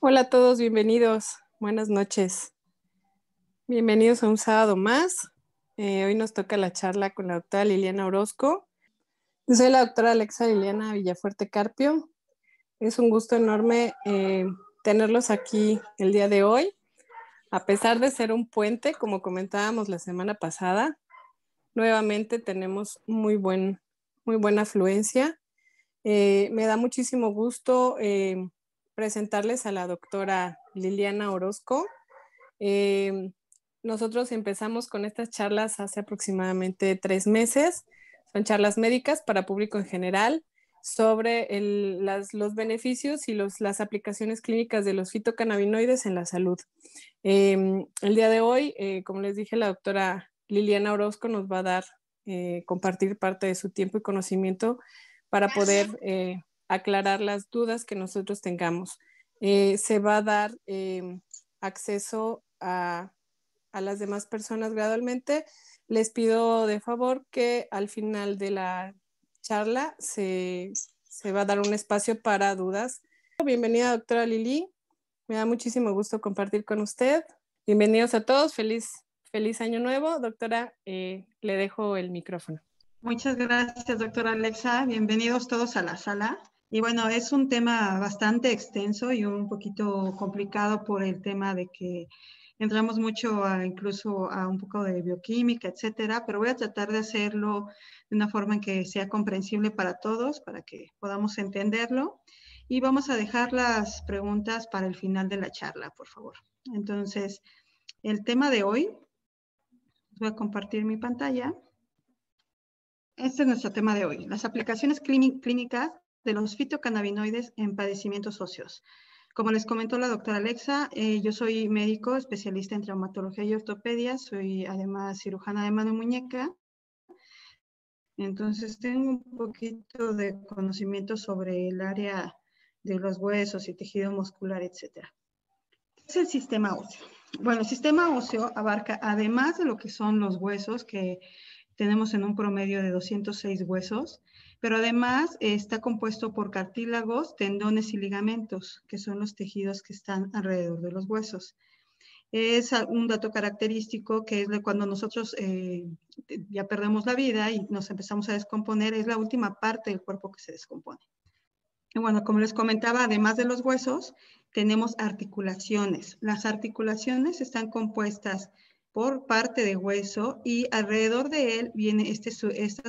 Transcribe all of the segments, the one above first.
Hola a todos, bienvenidos. Buenas noches. Bienvenidos a un sábado más. Hoy nos toca la charla con la doctora Liliana Orozco. Yo soy la doctora Alexa Liliana Villafuerte Carpio. Es un gusto enorme tenerlos aquí el día de hoy. A pesar de ser un puente, como comentábamos la semana pasada, nuevamente tenemos muy buena afluencia. Me da muchísimo gusto presentarles a la doctora Liliana Orozco. Nosotros empezamos con estas charlas hace aproximadamente 3 meses. Son charlas médicas para público en general sobre los beneficios y las aplicaciones clínicas de los fitocannabinoides en la salud. El día de hoy, como les dije, la doctora Liliana Orozco nos va a dar, compartir parte de su tiempo y conocimiento para poder aclarar las dudas que nosotros tengamos. Se va a dar acceso a las demás personas gradualmente. Les pido de favor que al final de la charla se va a dar un espacio para dudas. Bienvenida, doctora Lili. Me da muchísimo gusto compartir con usted. Bienvenidos a todos. Feliz año nuevo. Doctora, le dejo el micrófono. Muchas gracias, doctora Alexa. Bienvenidos todos a la sala. Y bueno, es un tema bastante extenso y un poquito complicado por el tema de que entramos mucho incluso a un poco de bioquímica, etcétera, pero voy a tratar de hacerlo de una forma en que sea comprensible para todos, para que podamos entenderlo. Y vamos a dejar las preguntas para el final de la charla, por favor. Entonces, el tema de hoy, voy a compartir mi pantalla. Este es nuestro tema de hoy, las aplicaciones clínicas de los fitocannabinoides en padecimientos óseos. Como les comentó la doctora Alexa, yo soy médico especialista en traumatología y ortopedia, soy además cirujana de mano y muñeca. Entonces tengo un poquito de conocimiento sobre el área de los huesos y tejido muscular, etc. ¿Qué es el sistema óseo? Bueno, el sistema óseo abarca, además de lo que son los huesos, que tenemos en un promedio de 206 huesos, pero además está compuesto por cartílagos, tendones y ligamentos, que son los tejidos que están alrededor de los huesos. Es un dato característico que es de cuando nosotros ya perdemos la vida y nos empezamos a descomponer, es la última parte del cuerpo que se descompone. Y bueno, como les comentaba, además de los huesos, tenemos articulaciones. Las articulaciones están compuestas por parte de hueso y alrededor de él viene esta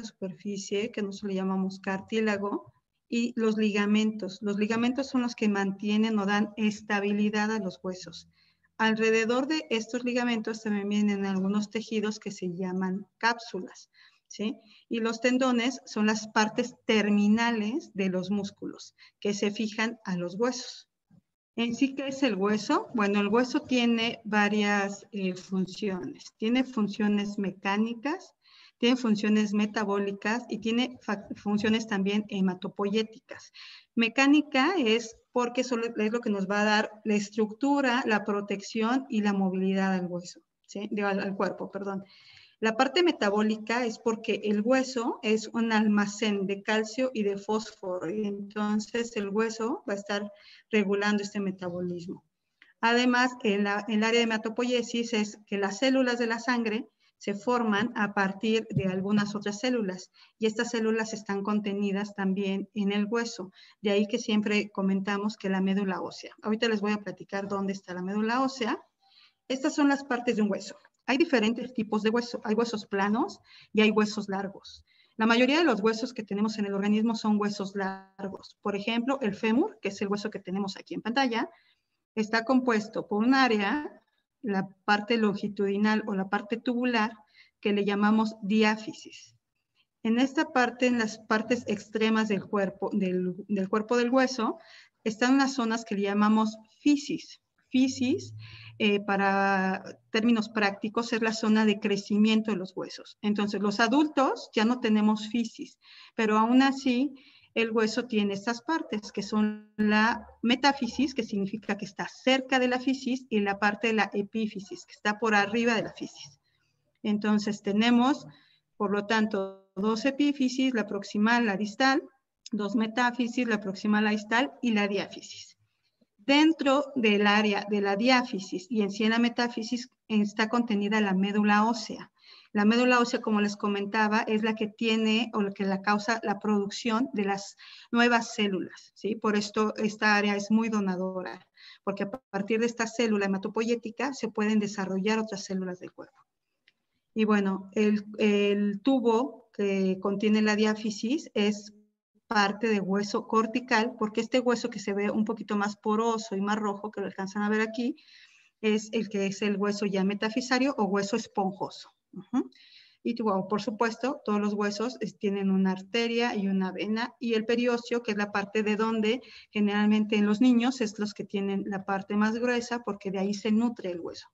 superficie que nosotros le llamamos cartílago y los ligamentos. Los ligamentos son los que mantienen o dan estabilidad a los huesos. Alrededor de estos ligamentos también vienen algunos tejidos que se llaman cápsulas, ¿sí? Y los tendones son las partes terminales de los músculos que se fijan a los huesos. En sí, ¿qué es el hueso? Bueno, el hueso tiene varias funciones. Tiene funciones mecánicas, tiene funciones metabólicas y tiene funciones también hematopoyéticas. Mecánica es porque es lo que nos va a dar la estructura, la protección y la movilidad al hueso, ¿sí? Al cuerpo, perdón. La parte metabólica es porque el hueso es un almacén de calcio y de fósforo, y entonces el hueso va a estar regulando este metabolismo. Además, el área de hematopoiesis es que las células de la sangre se forman a partir de algunas otras células, y estas células están contenidas también en el hueso. De ahí que siempre comentamos que la médula ósea. Ahorita les voy a platicar dónde está la médula ósea. Estas son las partes de un hueso. Hay diferentes tipos de hueso. Hay huesos planos y hay huesos largos. La mayoría de los huesos que tenemos en el organismo son huesos largos. Por ejemplo, el fémur, que es el hueso que tenemos aquí en pantalla, está compuesto por un área, la parte longitudinal o la parte tubular, que le llamamos diáfisis. En esta parte, en las partes extremas del cuerpo del hueso, están las zonas que le llamamos fisis. Fisis, para términos prácticos, es la zona de crecimiento de los huesos. Entonces, los adultos ya no tenemos fisis, pero aún así el hueso tiene estas partes, que son la metafisis, que significa que está cerca de la fisis, y la parte de la epífisis, que está por arriba de la fisis. Entonces, tenemos, por lo tanto, dos epífisis, la proximal, la distal, dos metáfisis, la proximal, la distal, y la diáfisis. Dentro del área de la diáfisis y en sí en la metáfisis está contenida la médula ósea. La médula ósea, como les comentaba, es la que tiene o la que la causa la producción de las nuevas células, ¿sí? Por esto esta área es muy donadora, porque a partir de esta célula hematopoyética se pueden desarrollar otras células del cuerpo. Y bueno, el tubo que contiene la diáfisis es parte de hueso cortical, porque este hueso que se ve un poquito más poroso y más rojo, que lo alcanzan a ver aquí, es el que es el hueso ya metafisario o hueso esponjoso. Y bueno, por supuesto, todos los huesos tienen una arteria y una vena, y el periósteo, que es la parte de donde generalmente en los niños es los que tienen la parte más gruesa, porque de ahí se nutre el hueso.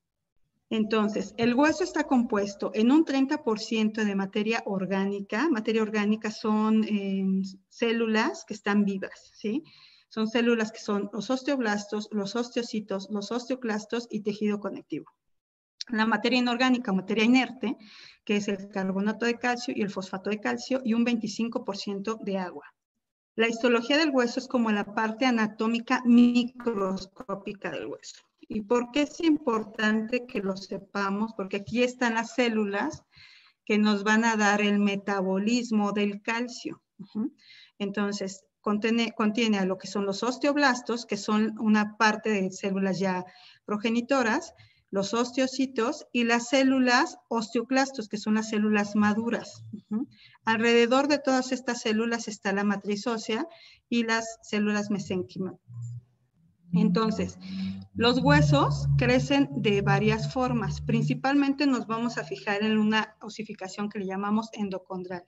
Entonces, el hueso está compuesto en un 30% de materia orgánica. Materia orgánica son células que están vivas, ¿sí? Son células que son los osteoblastos, los osteocitos, los osteoclastos y tejido conectivo. La materia inorgánica, materia inerte, que es el carbonato de calcio y el fosfato de calcio, y un 25% de agua. La histología del hueso es como la parte anatómica microscópica del hueso. ¿Y por qué es importante que lo sepamos? Porque aquí están las células que nos van a dar el metabolismo del calcio. Entonces, contiene a lo que son los osteoblastos, que son una parte de células ya progenitoras, los osteocitos y las células osteoclastos, que son las células maduras. Alrededor de todas estas células está la matriz ósea y las células mesénquimas. Entonces, los huesos crecen de varias formas. Principalmente nos vamos a fijar en una osificación que le llamamos endocondral.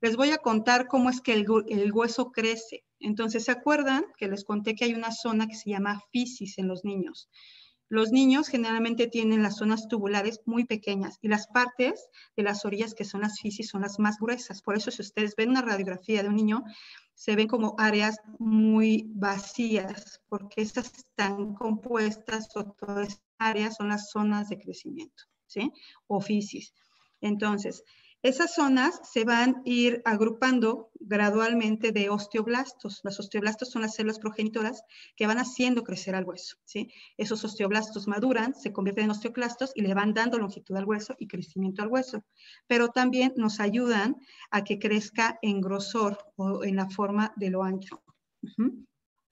Les voy a contar cómo es que el hueso crece. Entonces, ¿se acuerdan que les conté que hay una zona que se llama fisis en los niños? Los niños generalmente tienen las zonas tubulares muy pequeñas y las partes de las orillas que son las fisis son las más gruesas. Por eso si ustedes ven una radiografía de un niño, se ven como áreas muy vacías, porque esas están compuestas o todas esas áreas son las zonas de crecimiento, ¿sí? O fisis. Entonces, esas zonas se van a ir agrupando gradualmente de osteoblastos. Los osteoblastos son las células progenitoras que van haciendo crecer al hueso, ¿sí? Esos osteoblastos maduran, se convierten en osteoclastos y le van dando longitud al hueso y crecimiento al hueso. Pero también nos ayudan a que crezca en grosor o en la forma de lo ancho.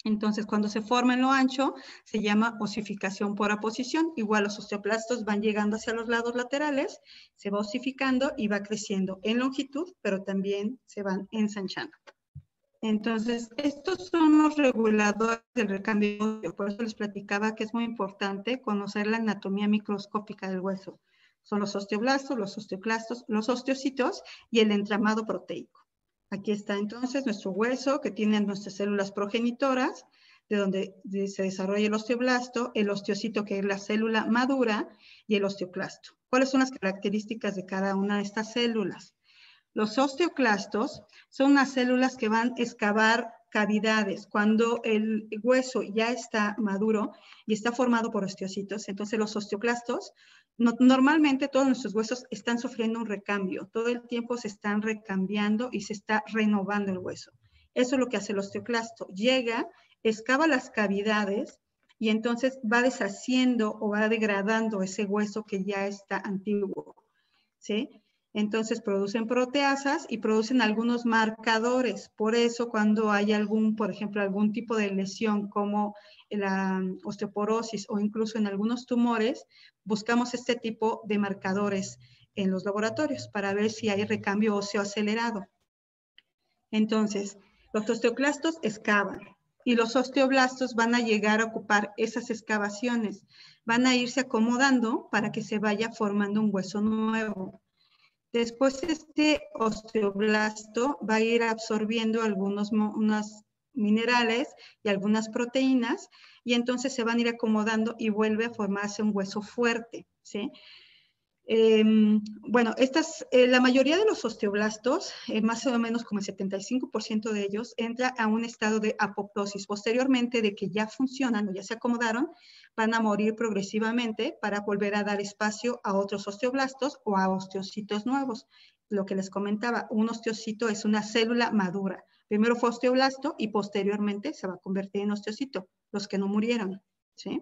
Entonces, cuando se forma en lo ancho, se llama osificación por aposición. Igual los osteoclastos van llegando hacia los lados laterales, se va osificando y va creciendo en longitud, pero también se van ensanchando. Entonces, estos son los reguladores del recambio. Por eso les platicaba que es muy importante conocer la anatomía microscópica del hueso. Son los osteoblastos, los osteoclastos, los osteocitos y el entramado proteico. Aquí está entonces nuestro hueso que tiene nuestras células progenitoras, de donde se desarrolla el osteoblasto, el osteocito que es la célula madura y el osteoclasto. ¿Cuáles son las características de cada una de estas células? Los osteoclastos son unas células que van a excavar cavidades. Cuando el hueso ya está maduro y está formado por osteocitos, entonces los osteoclastos, normalmente todos nuestros huesos están sufriendo un recambio. Todo el tiempo se están recambiando y se está renovando el hueso. Eso es lo que hace el osteoclasto. Llega, excava las cavidades y entonces va deshaciendo o va degradando ese hueso que ya está antiguo, ¿sí? Entonces producen proteasas y producen algunos marcadores. Por eso cuando hay por ejemplo, algún tipo de lesión como la osteoporosis o incluso en algunos tumores, buscamos este tipo de marcadores en los laboratorios para ver si hay recambio óseo acelerado. Entonces, los osteoclastos excavan y los osteoblastos van a llegar a ocupar esas excavaciones. Van a irse acomodando para que se vaya formando un hueso nuevo. Después este osteoblasto va a ir absorbiendo unos minerales y algunas proteínas y entonces se van a ir acomodando y vuelve a formarse un hueso fuerte, ¿sí? Bueno, la mayoría de los osteoblastos, más o menos como el 75% de ellos, entra a un estado de apoptosis. Posteriormente de que ya funcionan o ya se acomodaron, van a morir progresivamente para volver a dar espacio a otros osteoblastos o a osteocitos nuevos. Lo que les comentaba, un osteocito es una célula madura. Primero fue osteoblasto y posteriormente se va a convertir en osteocito, los que no murieron, ¿sí?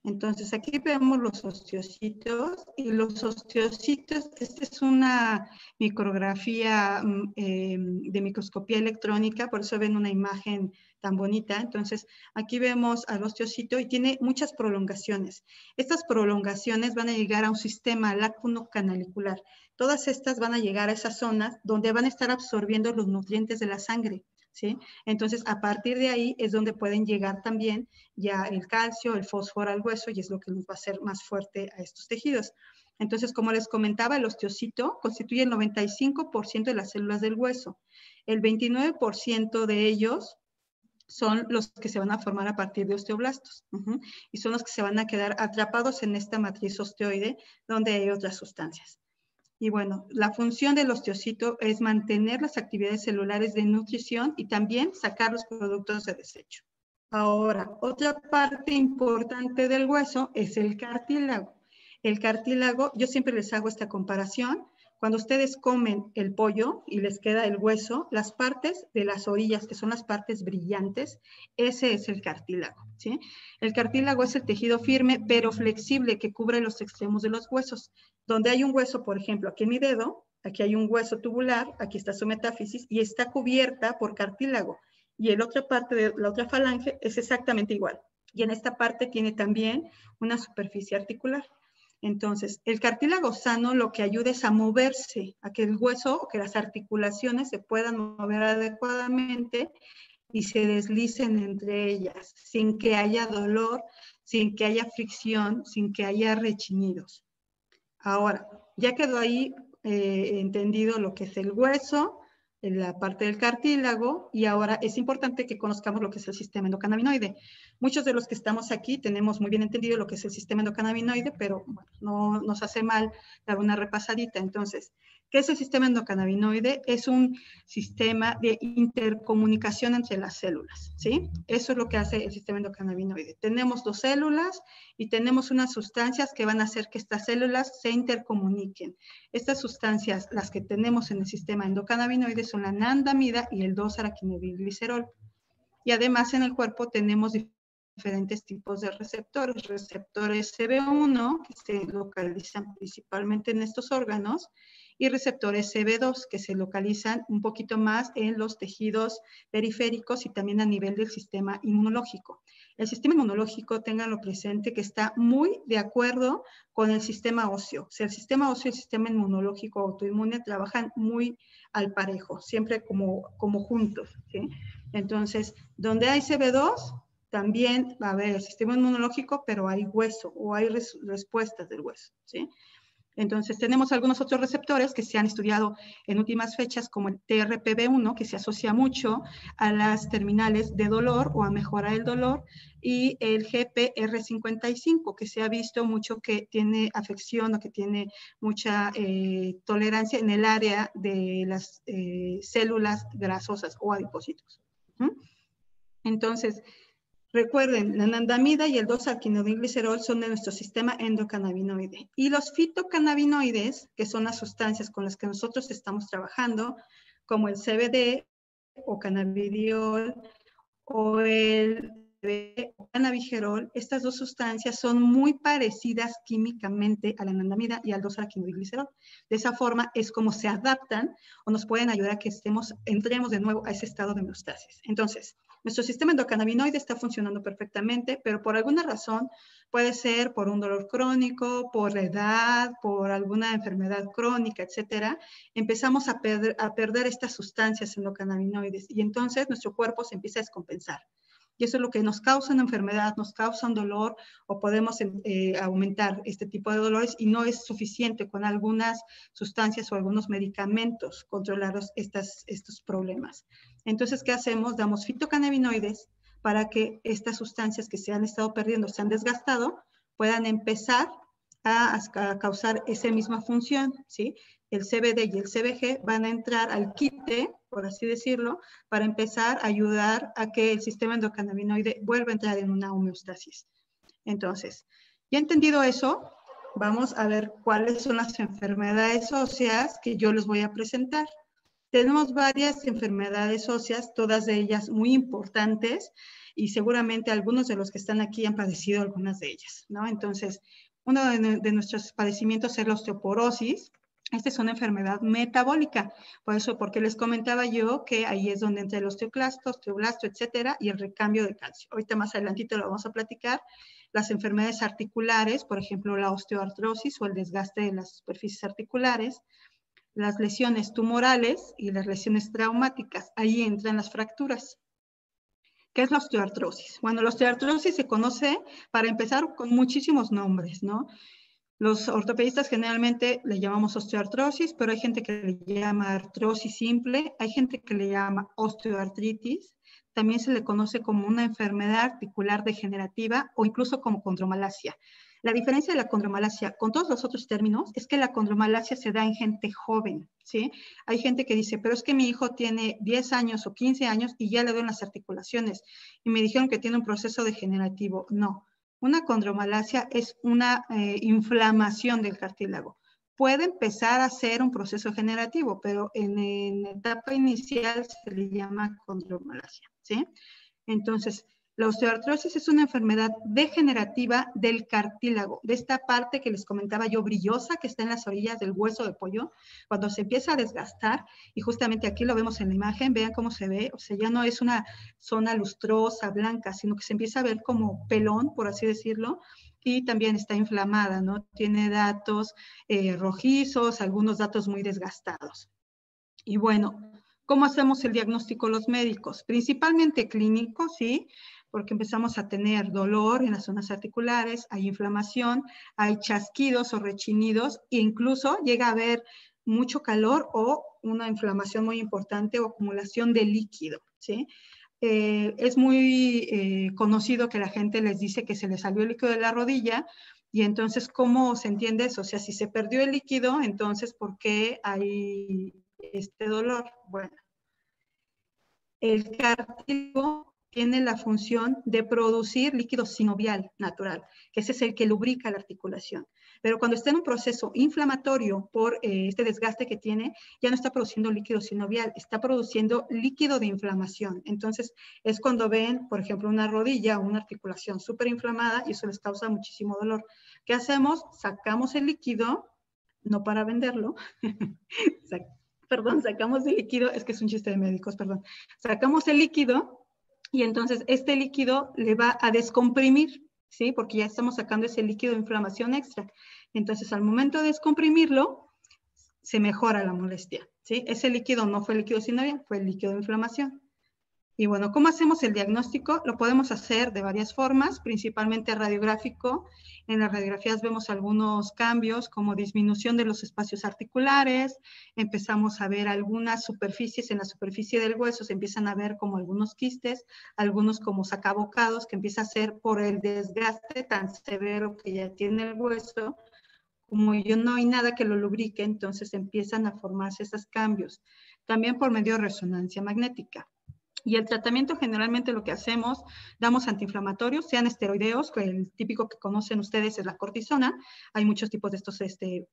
Entonces, aquí vemos los osteocitos y los osteocitos, esta es una micrografía de microscopía electrónica, por eso ven una imagen tan bonita. Entonces, aquí vemos al osteocito y tiene muchas prolongaciones. Estas prolongaciones van a llegar a un sistema lácuno-canalicular. Todas estas van a llegar a esas zonas donde van a estar absorbiendo los nutrientes de la sangre, ¿sí? Entonces, a partir de ahí es donde pueden llegar también ya el calcio, el fósforo al hueso, y es lo que nos va a hacer más fuerte a estos tejidos. Entonces, como les comentaba, el osteocito constituye el 95% de las células del hueso. El 29% de ellos son los que se van a formar a partir de osteoblastos, y son los que se van a quedar atrapados en esta matriz osteoide, donde hay otras sustancias. Y bueno, la función del osteocito es mantener las actividades celulares de nutrición y también sacar los productos de desecho. Ahora, otra parte importante del hueso es el cartílago. El cartílago, yo siempre les hago esta comparación. Cuando ustedes comen el pollo y les queda el hueso, las partes de las orillas, que son las partes brillantes, ese es el cartílago, ¿sí? El cartílago es el tejido firme pero flexible que cubre los extremos de los huesos. Donde hay un hueso, por ejemplo, aquí en mi dedo, aquí hay un hueso tubular, aquí está su metáfisis y está cubierta por cartílago. Y la otra parte de la otra falange es exactamente igual. Y en esta parte tiene también una superficie articular. Entonces, el cartílago sano lo que ayuda es a moverse, a que el hueso o que las articulaciones se puedan mover adecuadamente y se deslicen entre ellas, sin que haya dolor, sin que haya fricción, sin que haya rechinidos. Ahora, ya quedó ahí entendido lo que es el hueso, la parte del cartílago, y ahora es importante que conozcamos lo que es el sistema endocannabinoide. Muchos de los que estamos aquí tenemos muy bien entendido lo que es el sistema endocannabinoide, pero bueno, no nos hace mal dar una repasadita. Entonces, ¿qué es el sistema endocannabinoide? Es un sistema de intercomunicación entre las células, ¿sí? Eso es lo que hace el sistema endocannabinoide. Tenemos dos células y tenemos unas sustancias que van a hacer que estas células se intercomuniquen. Estas sustancias, las que tenemos en el sistema endocannabinoide, son la anandamida y el 2-araquinoglicol. Y además en el cuerpo tenemos diferentes tipos de receptores. Receptores CB1, que se localizan principalmente en estos órganos, y receptores CB2, que se localizan un poquito más en los tejidos periféricos y también a nivel del sistema inmunológico. El sistema inmunológico, ténganlo presente, que está muy de acuerdo con el sistema óseo. O sea, el sistema óseo y el sistema inmunológico autoinmune trabajan muy al parejo, siempre como juntos, ¿sí? Entonces, donde hay CB2, también va a haber el sistema inmunológico, pero hay hueso o hay respuestas del hueso, ¿sí? Entonces, tenemos algunos otros receptores que se han estudiado en últimas fechas, como el TRPV1, que se asocia mucho a las terminales de dolor o a mejorar el dolor, y el GPR55, que se ha visto mucho que tiene afección o que tiene mucha tolerancia en el área de las células grasosas o adipocitos. Entonces, recuerden, la anandamida y el 2-arquinoglicol son de nuestro sistema endocannabinoide. Y los fitocannabinoides, que son las sustancias con las que nosotros estamos trabajando, como el CBD o cannabidiol o el cannabigerol, estas dos sustancias son muy parecidas químicamente a la anandamida y al 2-arquinoglicol. De esa forma es como se adaptan o nos pueden ayudar a que entremos de nuevo a ese estado de homeostasis. Entonces, nuestro sistema endocannabinoide está funcionando perfectamente, pero por alguna razón, puede ser por un dolor crónico, por la edad, por alguna enfermedad crónica, etcétera, empezamos a perder estas sustancias endocannabinoides y entonces nuestro cuerpo se empieza a descompensar. Y eso es lo que nos causa una enfermedad, nos causa un dolor o podemos aumentar este tipo de dolores y no es suficiente con algunas sustancias o algunos medicamentos controlar estos problemas. Entonces, ¿qué hacemos? Damos fitocannabinoides para que estas sustancias que se han estado perdiendo, se han desgastado, puedan empezar a causar esa misma función, ¿sí? El CBD y el CBG van a entrar al quite, por así decirlo, para empezar a ayudar a que el sistema endocannabinoide vuelva a entrar en una homeostasis. Entonces, ya entendido eso, vamos a ver cuáles son las enfermedades óseas que yo les voy a presentar. Tenemos varias enfermedades óseas, todas de ellas muy importantes, y seguramente algunos de los que están aquí han padecido algunas de ellas, ¿no? Entonces, uno de nuestros padecimientos es la osteoporosis. Esta es una enfermedad metabólica, por eso, porque les comentaba yo que ahí es donde entra el osteoblasto, etcétera, y el recambio de calcio. Ahorita más adelantito lo vamos a platicar. Las enfermedades articulares, por ejemplo, la osteoartrosis o el desgaste de las superficies articulares, las lesiones tumorales y las lesiones traumáticas. Ahí entran las fracturas. ¿Qué es la osteoartrosis? Bueno, la osteoartrosis se conoce, para empezar, con muchísimos nombres, ¿no? Los ortopedistas generalmente le llamamos osteoartrosis, pero hay gente que le llama artrosis simple, hay gente que le llama osteoartritis, también se le conoce como una enfermedad articular degenerativa o incluso como condromalacia. La diferencia de la condromalacia con todos los otros términos es que la condromalacia se da en gente joven, ¿sí? Hay gente que dice, pero es que mi hijo tiene 10 años o 15 años y ya le duelen las articulaciones y me dijeron que tiene un proceso degenerativo. No. Una condromalacia es una inflamación del cartílago. Puede empezar a ser un proceso generativo, pero en etapa inicial se le llama condromalacia, ¿sí? Entonces, la osteoartrosis es una enfermedad degenerativa del cartílago, de esta parte que les comentaba yo brillosa que está en las orillas del hueso de pollo, cuando se empieza a desgastar, y justamente aquí lo vemos en la imagen, vean cómo se ve, o sea, ya no es una zona lustrosa, blanca, sino que se empieza a ver como pelón, por así decirlo, y también está inflamada, ¿no? Tiene datos rojizos, algunos datos muy desgastados. Y bueno, ¿cómo hacemos el diagnóstico los médicos? Principalmente clínico, ¿sí? Porque empezamos a tener dolor en las zonas articulares, hay inflamación, hay chasquidos o rechinidos, e incluso llega a haber mucho calor o una inflamación muy importante o acumulación de líquido, ¿sí? Es muy conocido que la gente les dice que se les salió el líquido de la rodilla, y entonces, ¿cómo se entiende eso? O sea, si se perdió el líquido, entonces, ¿por qué hay este dolor? Bueno, el cartílago tiene la función de producir líquido sinovial natural, que ese es el que lubrica la articulación. Pero cuando está en un proceso inflamatorio por este desgaste que tiene, ya no está produciendo líquido sinovial, está produciendo líquido de inflamación. Entonces, es cuando ven, por ejemplo, una rodilla o una articulación súper inflamada y eso les causa muchísimo dolor. ¿Qué hacemos? Sacamos el líquido, no para venderlo, perdón, sacamos el líquido, es que es un chiste de médicos, perdón. Sacamos el líquido y entonces este líquido le va a descomprimir, ¿sí? Porque ya estamos sacando ese líquido de inflamación extra. Entonces, al momento de descomprimirlo, se mejora la molestia, ¿sí? Ese líquido no fue líquido sinovial, fue el líquido de inflamación. Y bueno, ¿cómo hacemos el diagnóstico? Lo podemos hacer de varias formas, principalmente radiográfico. En las radiografías vemos algunos cambios como disminución de los espacios articulares, empezamos a ver algunas superficies, en la superficie del hueso se empiezan a ver como algunos quistes, algunos como sacabocados, que empieza a ser por el desgaste tan severo que ya tiene el hueso, como yo no hay nada que lo lubrique, entonces empiezan a formarse esos cambios. También por medio de resonancia magnética. Y el tratamiento generalmente lo que hacemos, damos antiinflamatorios, sean esteroideos, que el típico que conocen ustedes es la cortisona. Hay muchos tipos de estos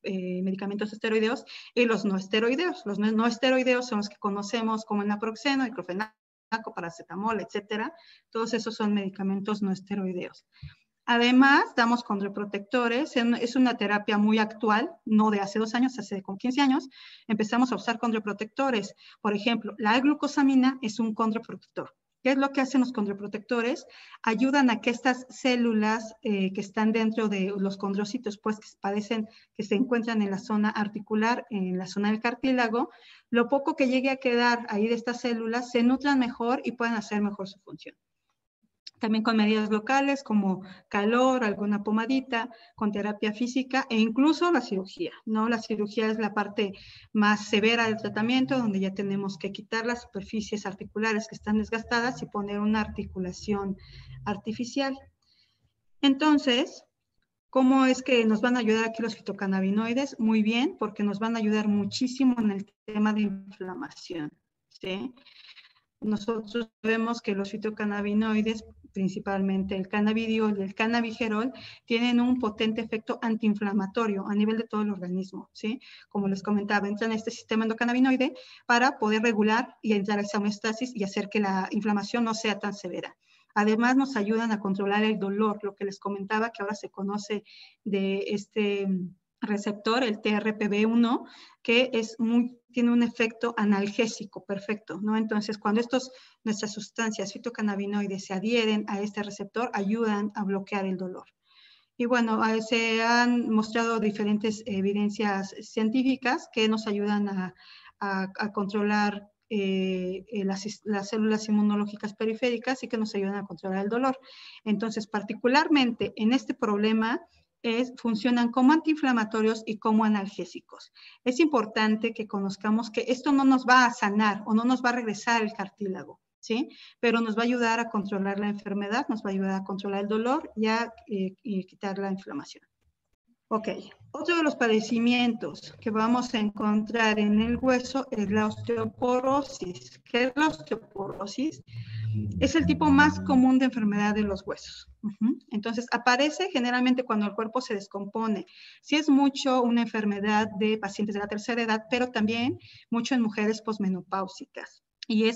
medicamentos esteroideos y los no esteroideos. Los no esteroideos son los que conocemos como el naproxeno, diclofenaco, paracetamol, etcétera. Todos esos son medicamentos no esteroideos. Además, damos condroprotectores, es una terapia muy actual, no de hace 2 años, hace como 15 años, empezamos a usar condroprotectores. Por ejemplo, la glucosamina es un condroprotector. ¿Qué es lo que hacen los condroprotectores? Ayudan a que estas células que están dentro de los condrocitos, pues que padecen, que se encuentran en la zona articular, en la zona del cartílago, lo poco que llegue a quedar ahí de estas células se nutran mejor y pueden hacer mejor su función. También con medidas locales como calor, alguna pomadita, con terapia física e incluso la cirugía, ¿no? La cirugía es la parte más severa del tratamiento, donde ya tenemos que quitar las superficies articulares que están desgastadas y poner una articulación artificial. Entonces, ¿cómo es que nos van a ayudar aquí los fitocannabinoides? Muy bien, porque nos van a ayudar muchísimo en el tema de inflamación, ¿sí? Nosotros vemos que los fitocannabinoides principalmente el cannabidiol y el cannabigerol, tienen un potente efecto antiinflamatorio a nivel de todo el organismo, ¿sí? Como les comentaba, entran en este sistema endocannabinoide para poder regular y entrar a esa homeostasis y hacer que la inflamación no sea tan severa. Además, nos ayudan a controlar el dolor, lo que les comentaba que ahora se conoce de este receptor, el TRPV1, que tiene un efecto analgésico perfecto, ¿no? Entonces, cuando nuestras sustancias fitocannabinoides se adhieren a este receptor, ayudan a bloquear el dolor. Y bueno, se han mostrado diferentes evidencias científicas que nos ayudan a controlar las células inmunológicas periféricas y que nos ayudan a controlar el dolor. Entonces, particularmente en este problema, funcionan como antiinflamatorios y como analgésicos. Es importante que conozcamos que esto no nos va a sanar o no nos va a regresar el cartílago, ¿sí? Pero nos va a ayudar a controlar la enfermedad, nos va a ayudar a controlar el dolor y quitar la inflamación. Ok, otro de los padecimientos que vamos a encontrar en el hueso es la osteoporosis. ¿Qué es la osteoporosis? Es el tipo más común de enfermedad de los huesos. Entonces, aparece generalmente cuando el cuerpo se descompone. Sí es mucho una enfermedad de pacientes de la tercera edad, pero también mucho en mujeres posmenopáusicas. Y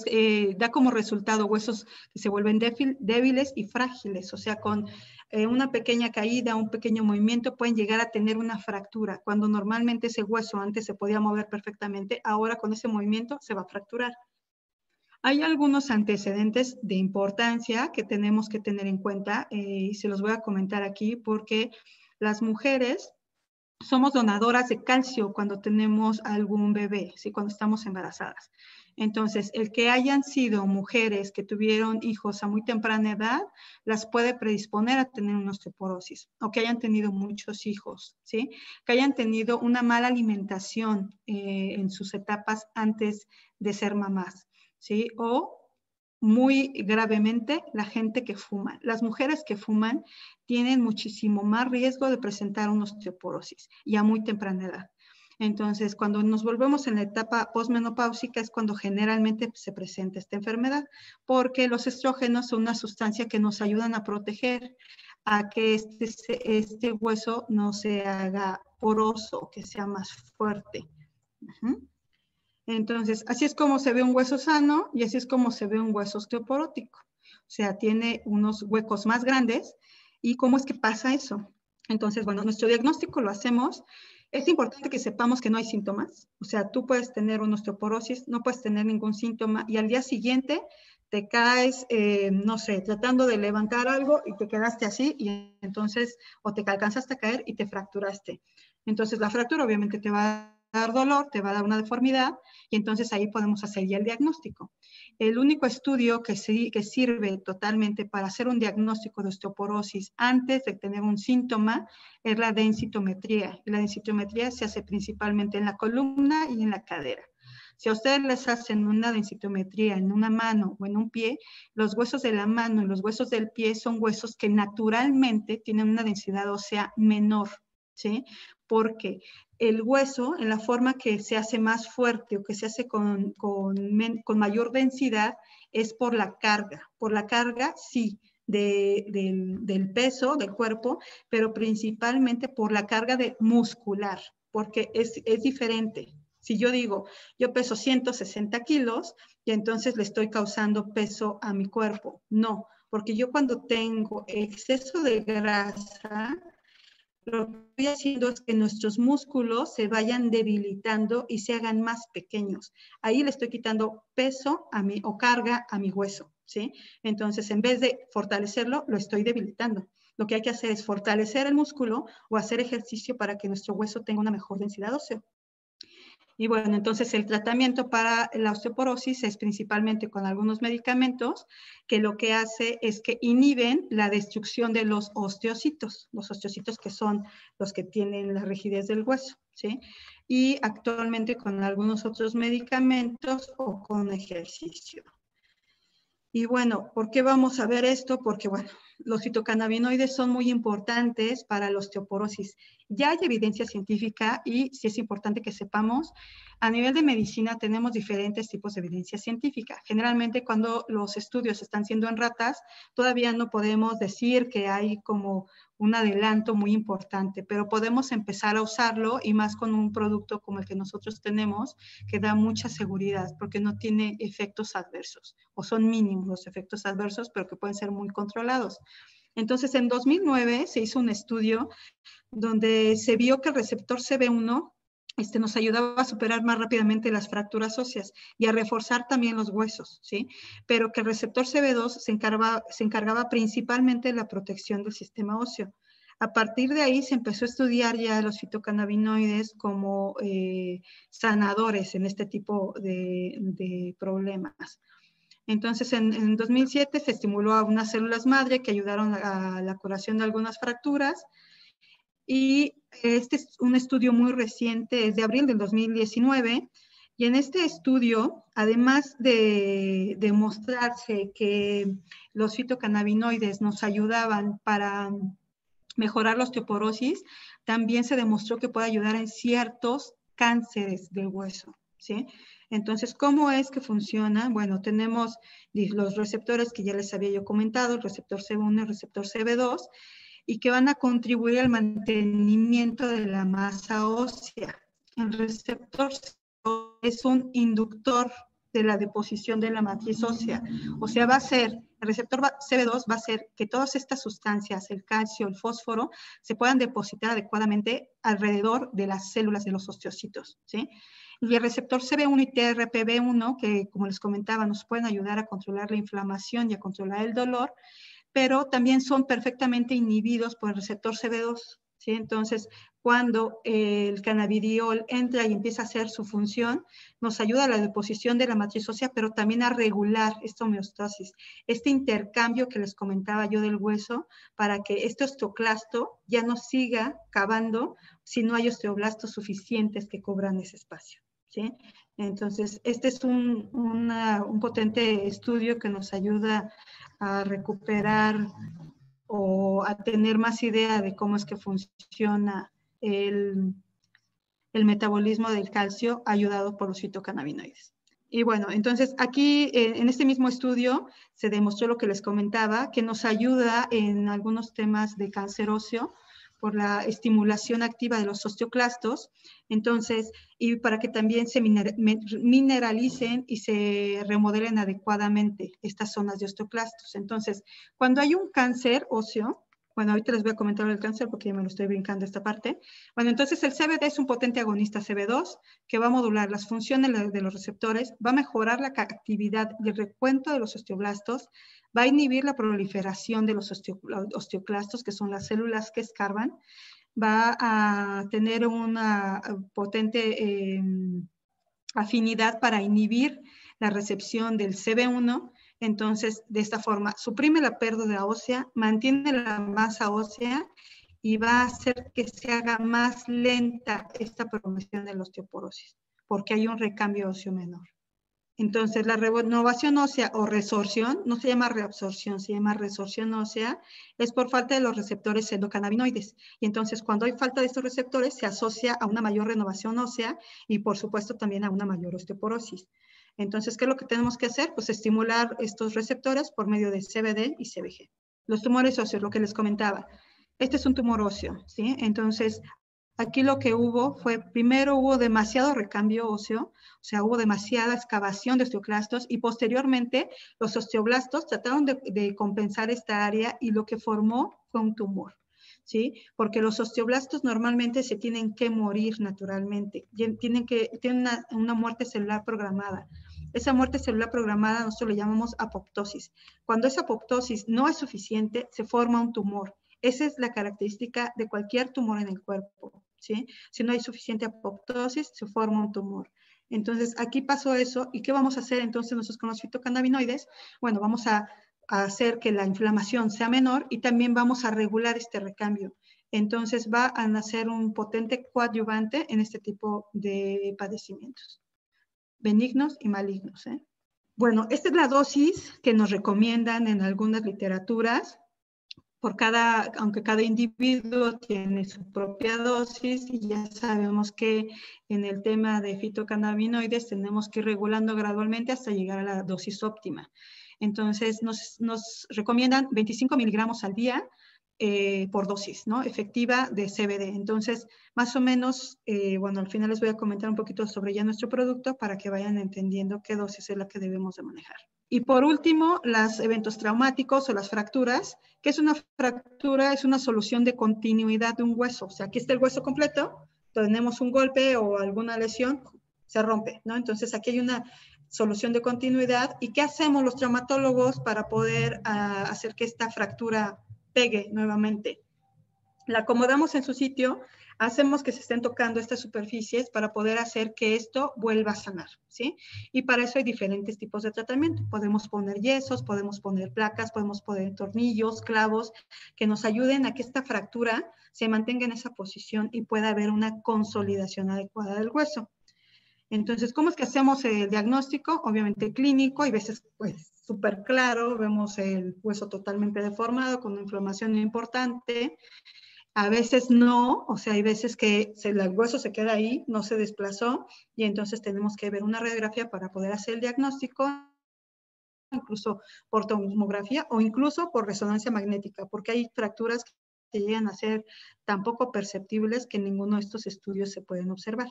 da como resultado huesos que se vuelven débiles y frágiles, o sea, con una pequeña caída, un pequeño movimiento, pueden llegar a tener una fractura, cuando normalmente ese hueso antes se podía mover perfectamente, ahora con ese movimiento se va a fracturar. Hay algunos antecedentes de importancia que tenemos que tener en cuenta y se los voy a comentar aquí porque las mujeres somos donadoras de calcio cuando tenemos algún bebé, ¿sí? Cuando estamos embarazadas. Entonces, el que hayan sido mujeres que tuvieron hijos a muy temprana edad, las puede predisponer a tener una osteoporosis, o que hayan tenido muchos hijos, ¿sí? Que hayan tenido una mala alimentación en sus etapas antes de ser mamás, ¿sí? O muy gravemente la gente que fuma. Las mujeres que fuman tienen muchísimo más riesgo de presentar una osteoporosis y a muy temprana edad. Entonces, cuando nos volvemos en la etapa posmenopáusica es cuando generalmente se presenta esta enfermedad, porque los estrógenos son una sustancia que nos ayudan a proteger a que este hueso no se haga poroso, que sea más fuerte. Entonces, así es como se ve un hueso sano y así es como se ve un hueso osteoporótico. O sea, tiene unos huecos más grandes. ¿Y cómo es que pasa eso? Entonces, bueno, nuestro diagnóstico lo hacemos. Es importante que sepamos que no hay síntomas. O sea, tú puedes tener una osteoporosis, no puedes tener ningún síntoma y al día siguiente te caes, no sé, tratando de levantar algo y te quedaste así y entonces, o te alcanzaste a caer y te fracturaste. Entonces, la fractura obviamente te va a dar dolor, te va a dar una deformidad y entonces ahí podemos hacer ya el diagnóstico. El único estudio que sirve totalmente para hacer un diagnóstico de osteoporosis antes de tener un síntoma es la densitometría. Y la densitometría se hace principalmente en la columna y en la cadera. Si a ustedes les hacen una densitometría en una mano o en un pie, los huesos de la mano y los huesos del pie son huesos que naturalmente tienen una densidad ósea menor, ¿sí? Porque el hueso, en la forma que se hace más fuerte o que se hace con mayor densidad, es por la carga. Por la carga, sí, del peso del cuerpo, pero principalmente por la carga muscular, porque es diferente. Si yo digo, yo peso 160 kilos y entonces le estoy causando peso a mi cuerpo. No, porque yo cuando tengo exceso de grasa, lo que estoy haciendo es que nuestros músculos se vayan debilitando y se hagan más pequeños. Ahí le estoy quitando peso o carga a mi hueso, ¿sí? Entonces, en vez de fortalecerlo, lo estoy debilitando. Lo que hay que hacer es fortalecer el músculo o hacer ejercicio para que nuestro hueso tenga una mejor densidad ósea. Y bueno, entonces el tratamiento para la osteoporosis es principalmente con algunos medicamentos que lo que hace es que inhiben la destrucción de los osteocitos que son los que tienen la rigidez del hueso, ¿sí? Y actualmente con algunos otros medicamentos o con ejercicio. Y bueno, ¿por qué vamos a ver esto? Porque, bueno, los fitocannabinoides son muy importantes para la osteoporosis. Ya hay evidencia científica y sí es importante que sepamos, a nivel de medicina tenemos diferentes tipos de evidencia científica. Generalmente cuando los estudios están siendo en ratas, todavía no podemos decir que hay como un adelanto muy importante, pero podemos empezar a usarlo y más con un producto como el que nosotros tenemos, que da mucha seguridad porque no tiene efectos adversos o son mínimos los efectos adversos, pero que pueden ser muy controlados. Entonces, en 2009 se hizo un estudio donde se vio que el receptor CB1 nos ayudaba a superar más rápidamente las fracturas óseas y a reforzar también los huesos, ¿sí? Pero que el receptor CB2 se encargaba principalmente de la protección del sistema óseo. A partir de ahí se empezó a estudiar ya los fitocannabinoides como sanadores en este tipo de problemas. Entonces, en 2007 se estimuló a unas células madre que ayudaron a la curación de algunas fracturas. Y este es un estudio muy reciente, es de abril del 2019. Y en este estudio, además de demostrarse que los fitocannabinoides nos ayudaban para mejorar la osteoporosis, también se demostró que puede ayudar en ciertos cánceres del hueso, ¿sí? Entonces, ¿cómo es que funciona? Bueno, tenemos los receptores que ya les había yo comentado, el receptor CB1 y el receptor CB2, y que van a contribuir al mantenimiento de la masa ósea. El receptor es un inductor de la deposición de la matriz ósea. O sea, va a ser, el receptor CB2 va a hacer que todas estas sustancias, el calcio, el fósforo, se puedan depositar adecuadamente alrededor de las células de los osteocitos, ¿sí? Y el receptor CB1 y TRPV1, que como les comentaba, nos pueden ayudar a controlar la inflamación y a controlar el dolor, pero también son perfectamente inhibidos por el receptor CB2, ¿sí? Entonces, cuando el cannabidiol entra y empieza a hacer su función, nos ayuda a la deposición de la matriz ósea, pero también a regular esta homeostasis, este intercambio que les comentaba yo del hueso, para que este osteoclasto ya no siga cavando si no hay osteoblastos suficientes que cubran ese espacio, ¿sí? Entonces, este es un potente estudio que nos ayuda a recuperar o a tener más idea de cómo es que funciona el metabolismo del calcio ayudado por los fitocannabinoides. Y bueno, entonces aquí en este mismo estudio se demostró lo que les comentaba, que nos ayuda en algunos temas de cáncer óseo por la estimulación activa de los osteoclastos, entonces, y para que también se mineralicen y se remodelen adecuadamente estas zonas de osteoclastos. Entonces, cuando hay un cáncer óseo, bueno, ahorita les voy a comentar el cáncer porque ya me lo estoy brincando esta parte. Bueno, entonces el CBD es un potente agonista CB2 que va a modular las funciones de los receptores, va a mejorar la actividad y el recuento de los osteoblastos, va a inhibir la proliferación de los osteoclastos, que son las células que escarban, va a tener una potente afinidad para inhibir la recepción del CB1. Entonces, de esta forma, suprime la pérdida ósea, mantiene la masa ósea y va a hacer que se haga más lenta esta progresión de la osteoporosis, porque hay un recambio óseo menor. Entonces, la renovación ósea o resorción, no se llama reabsorción, se llama resorción ósea, es por falta de los receptores endocannabinoides. Y entonces, cuando hay falta de estos receptores, se asocia a una mayor renovación ósea y, por supuesto, también a una mayor osteoporosis. Entonces, ¿qué es lo que tenemos que hacer? Pues estimular estos receptores por medio de CBD y CBG. Los tumores óseos, lo que les comentaba. Este es un tumor óseo, ¿sí? Entonces, aquí lo que hubo fue, primero hubo demasiado recambio óseo, o sea, hubo demasiada excavación de osteoclastos y posteriormente los osteoblastos trataron de compensar esta área y lo que formó fue un tumor, ¿sí? Porque los osteoblastos normalmente se tienen que morir naturalmente, tienen una muerte celular programada. Esa muerte celular programada nosotros le llamamos apoptosis. Cuando esa apoptosis no es suficiente, se forma un tumor. Esa es la característica de cualquier tumor en el cuerpo, ¿sí? Si no hay suficiente apoptosis, se forma un tumor. Entonces, aquí pasó eso. ¿Y qué vamos a hacer entonces nosotros con los fitocannabinoides? Bueno, vamos a hacer que la inflamación sea menor y también vamos a regular este recambio. Entonces, va a nacer un potente coadyuvante en este tipo de padecimientos, benignos y malignos, ¿eh? Bueno, esta es la dosis que nos recomiendan en algunas literaturas. Aunque cada individuo tiene su propia dosis, y ya sabemos que en el tema de fitocannabinoides tenemos que ir regulando gradualmente hasta llegar a la dosis óptima. Entonces, nos recomiendan 25 miligramos al día por dosis, ¿no? Efectiva de CBD. Entonces, más o menos, bueno, al final les voy a comentar un poquito sobre ya nuestro producto para que vayan entendiendo qué dosis es la que debemos de manejar. Y por último, los eventos traumáticos o las fracturas. ¿Qué es una fractura? Es una solución de continuidad de un hueso. O sea, aquí está el hueso completo, tenemos un golpe o alguna lesión, se rompe, ¿no? Entonces, aquí hay una solución de continuidad. ¿Y qué hacemos los traumatólogos para poder hacer que esta fractura pegue nuevamente? La acomodamos en su sitio, hacemos que se estén tocando estas superficies para poder hacer que esto vuelva a sanar, ¿sí? Y para eso hay diferentes tipos de tratamiento. Podemos poner yesos, podemos poner placas, podemos poner tornillos, clavos, que nos ayuden a que esta fractura se mantenga en esa posición y pueda haber una consolidación adecuada del hueso. Entonces, ¿cómo es que hacemos el diagnóstico? Obviamente clínico, y a veces pues súper claro, vemos el hueso totalmente deformado, con una inflamación importante. A veces no, o sea, hay veces que el hueso se queda ahí, no se desplazó, y entonces tenemos que ver una radiografía para poder hacer el diagnóstico, incluso por tomografía o incluso por resonancia magnética, porque hay fracturas que llegan a ser tan poco perceptibles que en ninguno de estos estudios se pueden observar.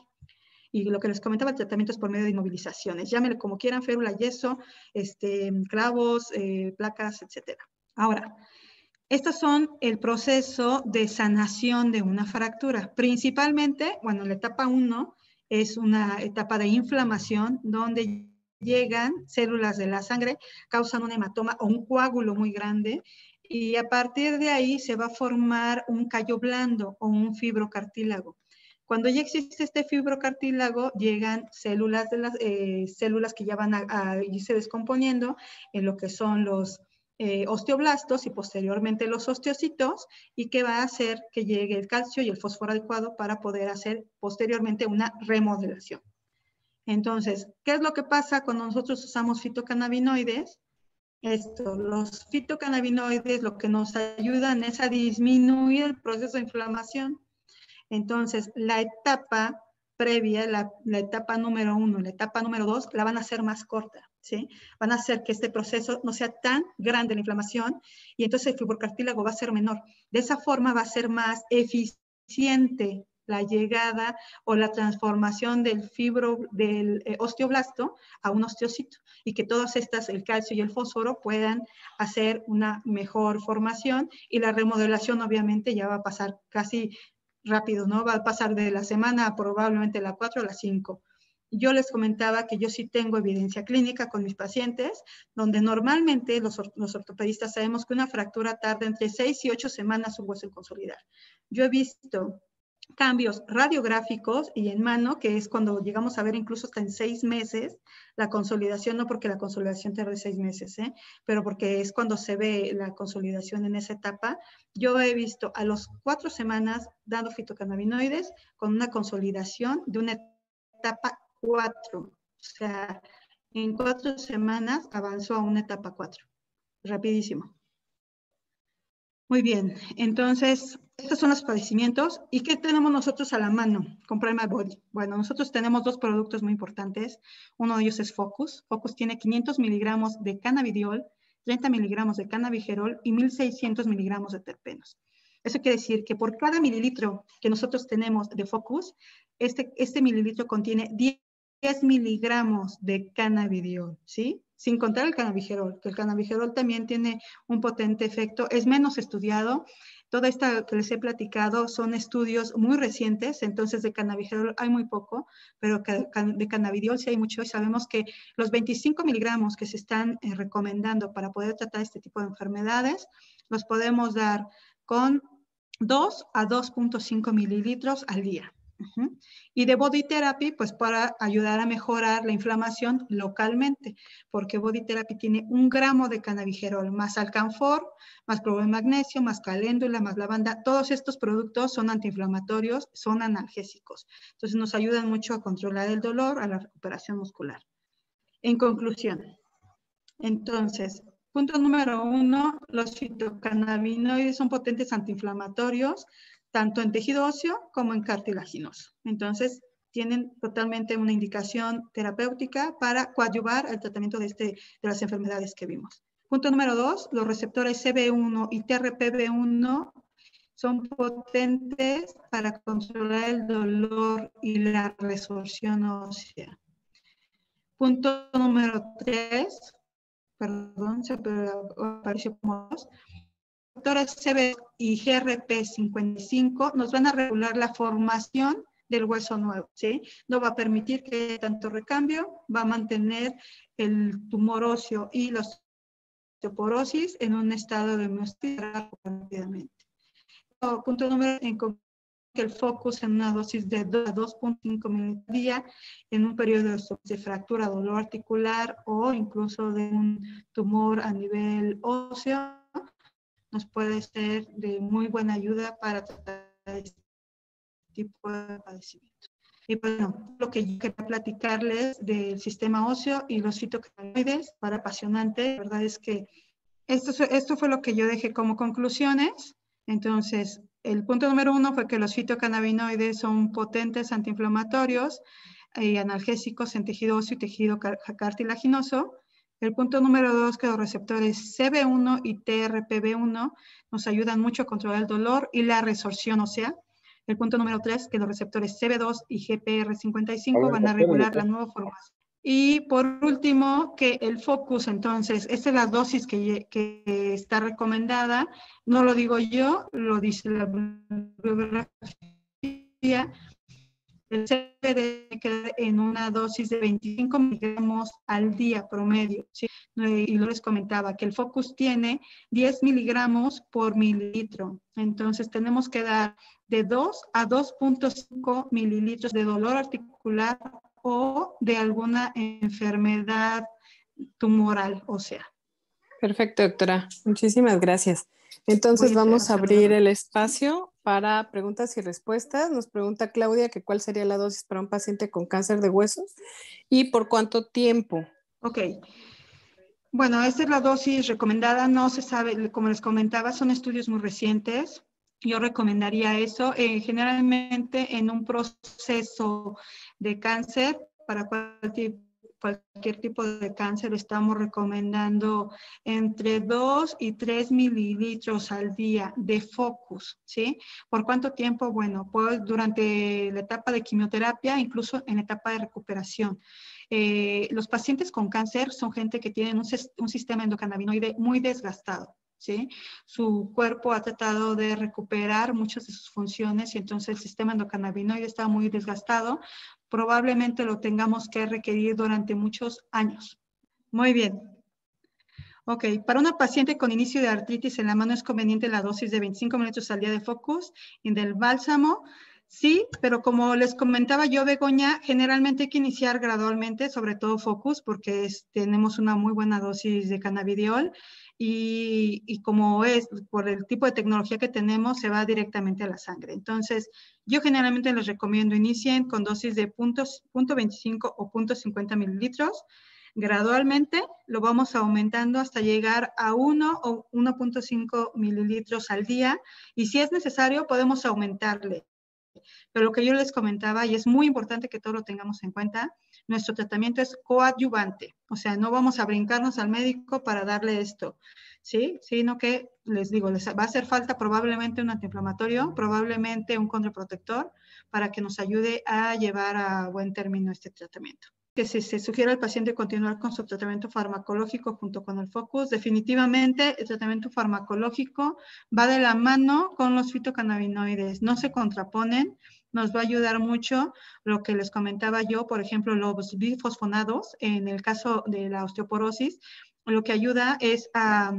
Y lo que les comentaba, el tratamiento es por medio de inmovilizaciones, llámenle como quieran, férula, yeso, clavos, placas, etcétera. Ahora, estos son el proceso de sanación de una fractura. Principalmente, bueno, la etapa 1 es una etapa de inflamación donde llegan células de la sangre, causan un hematoma o un coágulo muy grande, y a partir de ahí se va a formar un callo blando o un fibrocartílago. Cuando ya existe este fibrocartílago, llegan células, células que ya van a irse descomponiendo en lo que son los osteoblastos y posteriormente los osteocitos, y que va a hacer que llegue el calcio y el fósforo adecuado para poder hacer posteriormente una remodelación. Entonces, ¿qué es lo que pasa cuando nosotros usamos fitocannabinoides? Los fitocannabinoides lo que nos ayudan es a disminuir el proceso de inflamación. Entonces, la etapa previa, la etapa número 1, la etapa número 2, la van a hacer más corta, ¿sí? Van a hacer que este proceso no sea tan grande la inflamación, y entonces el fibrocartílago va a ser menor. De esa forma va a ser más eficiente la llegada o la transformación del osteoblasto a un osteocito, y que todas estas, el calcio y el fósforo, puedan hacer una mejor formación, y la remodelación obviamente ya va a pasar casi rápido, ¿no? Va a pasar de la semana a probablemente la 4 a la 5. Yo les comentaba que yo sí tengo evidencia clínica con mis pacientes, donde normalmente los ortopedistas sabemos que una fractura tarda entre 6 y 8 semanas un hueso en consolidar. Yo he visto cambios radiográficos y en mano, que es cuando llegamos a ver incluso hasta en 6 meses la consolidación, no porque la consolidación tarde 6 meses, pero porque es cuando se ve la consolidación en esa etapa. Yo he visto a los 4 semanas dando fitocannabinoides con una consolidación de una etapa 4. O sea, en 4 semanas avanzó a una etapa 4. Rapidísimo. Muy bien, entonces, estos son los padecimientos. ¿Y qué tenemos nosotros a la mano con Prima Body? Bueno, nosotros tenemos 2 productos muy importantes. Uno de ellos es Focus. Focus tiene 500 miligramos de cannabidiol, 30 miligramos de cannabigerol y 1600 miligramos de terpenos. Eso quiere decir que por cada mililitro que nosotros tenemos de Focus, este mililitro contiene 10 miligramos de cannabidiol, ¿sí? Sin contar el cannabigerol, que el cannabigerol también tiene un potente efecto, es menos estudiado. Toda esta que les he platicado son estudios muy recientes, entonces de cannabigerol hay muy poco, pero de cannabidiol sí hay mucho, y sabemos que los 25 miligramos que se están recomendando para poder tratar este tipo de enfermedades, los podemos dar con 2 a 2.5 mililitros al día. Y de Body Therapy, pues para ayudar a mejorar la inflamación localmente, porque Body Therapy tiene 1 gramo de cannabigerol, más alcanfor, más cloruro de magnesio, más caléndula, más lavanda. Todos estos productos son antiinflamatorios, son analgésicos. Entonces nos ayudan mucho a controlar el dolor, a la recuperación muscular. En conclusión, Entonces, punto número 1, los fitocannabinoides son potentes antiinflamatorios, tanto en tejido óseo como en cartilaginoso. Entonces, tienen totalmente una indicación terapéutica para coadyuvar el tratamiento de las enfermedades que vimos. Punto número 2, los receptores CB1 y TRPV1 son potentes para controlar el dolor y la resorción ósea. Punto número 3, perdón, se apareció como 2. Receptores CB y GRP55 nos van a regular la formación del hueso nuevo, ¿sí? No va a permitir que haya tanto recambio, va a mantener el tumor óseo y la osteoporosis en un estado de homeostasis rápidamente. Punto número en que el focus en una dosis de 2.5 ml al día en un periodo de fractura, dolor articular o incluso de un tumor a nivel óseo nos puede ser de muy buena ayuda para tratar este tipo de padecimientos. Y bueno, lo que yo quería platicarles del sistema óseo y los fitocannabinoides, para apasionante, la verdad es que esto fue lo que yo dejé como conclusiones. Entonces, el punto número 1 fue que los fitocannabinoides son potentes antiinflamatorios y analgésicos en tejido óseo y tejido cartilaginoso. El punto número 2, que los receptores CB1 y TRPV1 nos ayudan mucho a controlar el dolor y la resorción ósea. El punto número 3, que los receptores CB2 y GPR55 van a regular la nueva formación. Y por último, que el focus, entonces, esta es la dosis que está recomendada, no lo digo yo, lo dice la bibliografía, el CBD debe quedar en una dosis de 25 miligramos al día promedio, ¿sí? Y lo les comentaba que el focus tiene 10 miligramos por mililitro, entonces tenemos que dar de 2 a 2.5 mililitros de dolor articular o de alguna enfermedad tumoral, o sea. Perfecto, doctora. Muchísimas gracias. Entonces vamos a abrir el espacio para preguntas y respuestas. Nos pregunta Claudia que cuál sería la dosis para un paciente con cáncer de huesos y por cuánto tiempo. Ok. Bueno, esta es la dosis recomendada. No se sabe, como les comentaba, son estudios muy recientes. Yo recomendaría eso. Generalmente en un proceso de cáncer, para cualquier tipo de cáncer, estamos recomendando entre 2 y 3 mililitros al día de focus, ¿sí? ¿Por cuánto tiempo? Bueno, pues durante la etapa de quimioterapia, incluso en la etapa de recuperación. Los pacientes con cáncer son gente que tienen un sistema endocannabinoide muy desgastado, ¿sí? Su cuerpo ha tratado de recuperar muchas de sus funciones y entonces el sistema endocannabinoide está muy desgastado. Probablemente lo tengamos que requerir durante muchos años. Muy bien. Ok, para una paciente con inicio de artritis en la mano es conveniente la dosis de 25 minutos al día de focus y del bálsamo. Sí, pero como les comentaba yo, Begoña, generalmente hay que iniciar gradualmente, sobre todo focus, porque tenemos una muy buena dosis de cannabidiol y como es por el tipo de tecnología que tenemos, se va directamente a la sangre. Entonces, yo generalmente les recomiendo inicien con dosis de 0.25 o 0.50 mililitros. Gradualmente lo vamos aumentando hasta llegar a 1 o 1.5 mililitros al día y si es necesario podemos aumentarle. Pero lo que yo les comentaba, y es muy importante que todo lo tengamos en cuenta, nuestro tratamiento es coadyuvante, o sea, no vamos a brincarnos al médico para darle esto, ¿sí? Sino que, les digo, les va a hacer falta probablemente un antiinflamatorio, probablemente un condroprotector, para que nos ayude a llevar a buen término este tratamiento. Que si se sugiere al paciente continuar con su tratamiento farmacológico junto con el focus, definitivamente el tratamiento farmacológico va de la mano con los fitocannabinoides, no se contraponen, nos va a ayudar mucho lo que les comentaba yo, por ejemplo, los bifosfonados, en el caso de la osteoporosis, lo que ayuda es a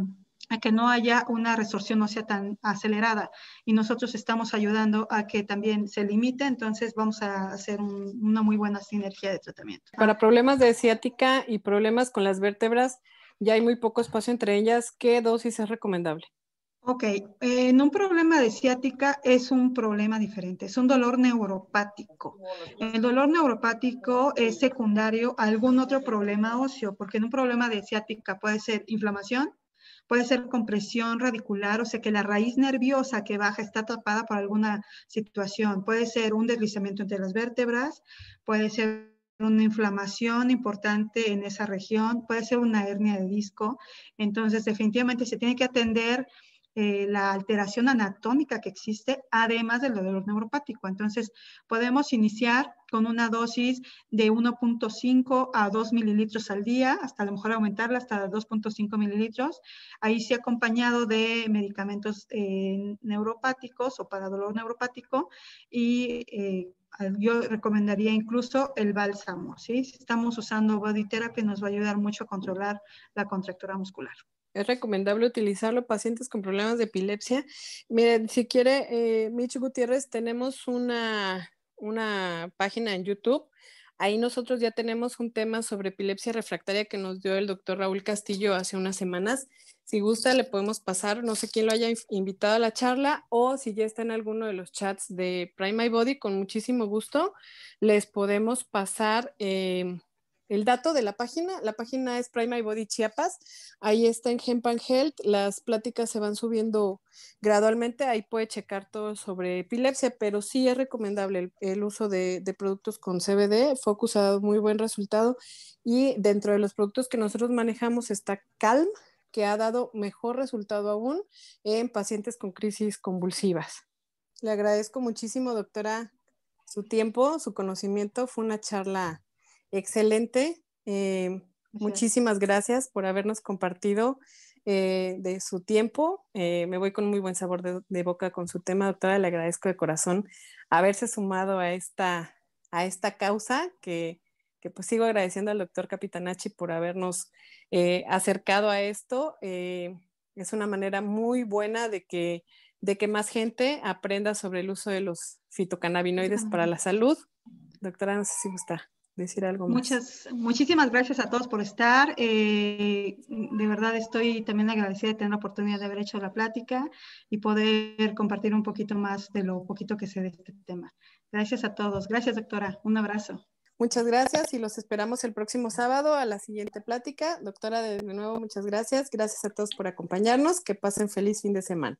que no haya una resorción ósea tan acelerada y nosotros estamos ayudando a que también se limite, entonces vamos a hacer una muy buena sinergia de tratamiento. Para problemas de ciática y problemas con las vértebras, ya hay muy poco espacio entre ellas. ¿Qué dosis es recomendable? Ok, en un problema de ciática es un problema diferente, es un dolor neuropático. El dolor neuropático es secundario a algún otro problema óseo, porque en un problema de ciática puede ser inflamación, puede ser compresión radicular, o sea que la raíz nerviosa que baja está tapada por alguna situación, puede ser un deslizamiento entre las vértebras, puede ser una inflamación importante en esa región, puede ser una hernia de disco. Entonces definitivamente se tiene que atender la alteración anatómica que existe, además del dolor neuropático. Entonces, podemos iniciar con una dosis de 1.5 a 2 mililitros al día, hasta a lo mejor aumentarla hasta 2.5 mililitros. Ahí sí acompañado de medicamentos neuropáticos o para dolor neuropático y yo recomendaría incluso el bálsamo, ¿sí? Si estamos usando body therapy nos va a ayudar mucho a controlar la contractura muscular. Es recomendable utilizarlo pacientes con problemas de epilepsia. Miren, si quiere, Micho Gutiérrez, tenemos una página en YouTube. Ahí nosotros ya tenemos un tema sobre epilepsia refractaria que nos dio el doctor Raúl Castillo hace unas semanas. Si gusta, le podemos pasar, no sé quién lo haya invitado a la charla o si ya está en alguno de los chats de Prime My Body, con muchísimo gusto les podemos pasar el dato de la página. La página es Prime My Body Chiapas. Ahí está en Hemp and Health, las pláticas se van subiendo gradualmente, ahí puede checar todo sobre epilepsia, pero sí es recomendable el uso de productos con CBD. Focus ha dado muy buen resultado y dentro de los productos que nosotros manejamos está Calm, que ha dado mejor resultado aún en pacientes con crisis convulsivas. Le agradezco muchísimo, doctora, su tiempo, su conocimiento. Fue una charla excelente. Muchísimas gracias por habernos compartido de su tiempo. Me voy con muy buen sabor de boca con su tema, doctora. Le agradezco de corazón haberse sumado a esta causa que pues sigo agradeciendo al doctor Capitanacci por habernos acercado a esto. Es una manera muy buena de que más gente aprenda sobre el uso de los fitocannabinoides para la salud. Doctora, no sé si gusta decir algo más. Muchísimas gracias a todos por estar. De verdad estoy también agradecida de tener la oportunidad de haber hecho la plática y poder compartir un poquito más de lo poquito que sé de este tema. Gracias a todos. Gracias, doctora. Un abrazo. Muchas gracias y los esperamos el próximo sábado a la siguiente plática. Doctora, de nuevo, muchas gracias. Gracias a todos por acompañarnos. Que pasen feliz fin de semana.